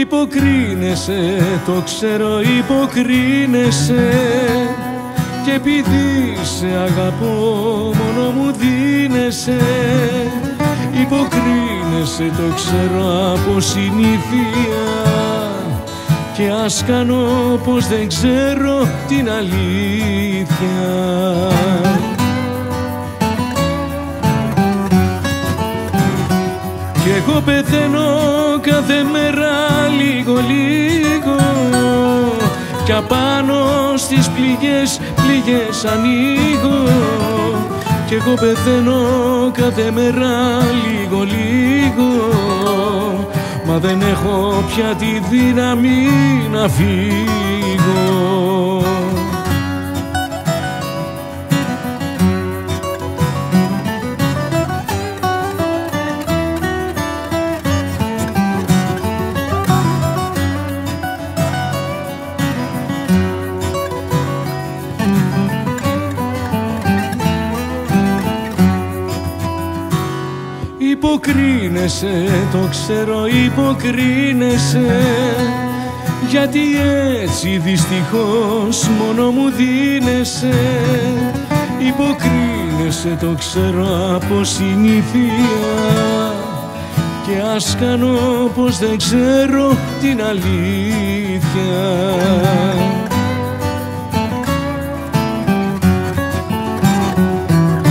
Υποκρίνεσαι, το ξέρω, υποκρίνεσαι, και επειδή σε αγαπώ μόνο μου δίνεσαι. Υποκρίνεσαι, το ξέρω, από συνήθεια, και ας κάνω πως δεν ξέρω την αλήθεια. Κι εγώ πεθαίνω κάθε μέρα λίγο λίγο, κι απάνω στις πληγές ανοίγω. Κι εγώ πεθαίνω κάθε μέρα λίγο λίγο, μα δεν έχω πια τη δύναμη να φύγω. Υποκρίνεσαι, το ξέρω, υποκρίνεσαι, γιατί έτσι δυστυχώς μόνο μου δίνεσαι. Υποκρίνεσαι, το ξέρω, από συνήθεια, και ας κάνω πως δεν ξέρω την αλήθεια.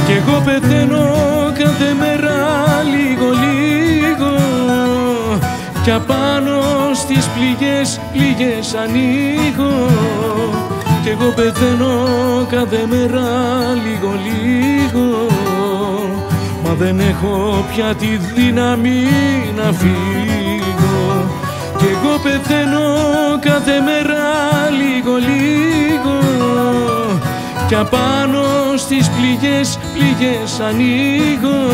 Κι εγώ πεθαίνω κάθε μέρα λίγο λίγο, κι απάνω στις πληγές ανοίγω. Κι εγώ πεθαίνω κάθε μέρα λίγο λίγο, μα δεν έχω πια τη δύναμη να φύγω. Κι εγώ πεθαίνω κάθε μέρα λίγο λίγο, κι απάνω στις πληγές ανοίγω.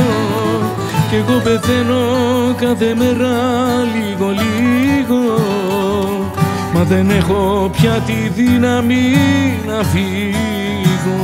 Κι εγώ πεθαίνω κάθε μέρα λίγο λίγο, μα δεν έχω πια τη δύναμη να φύγω.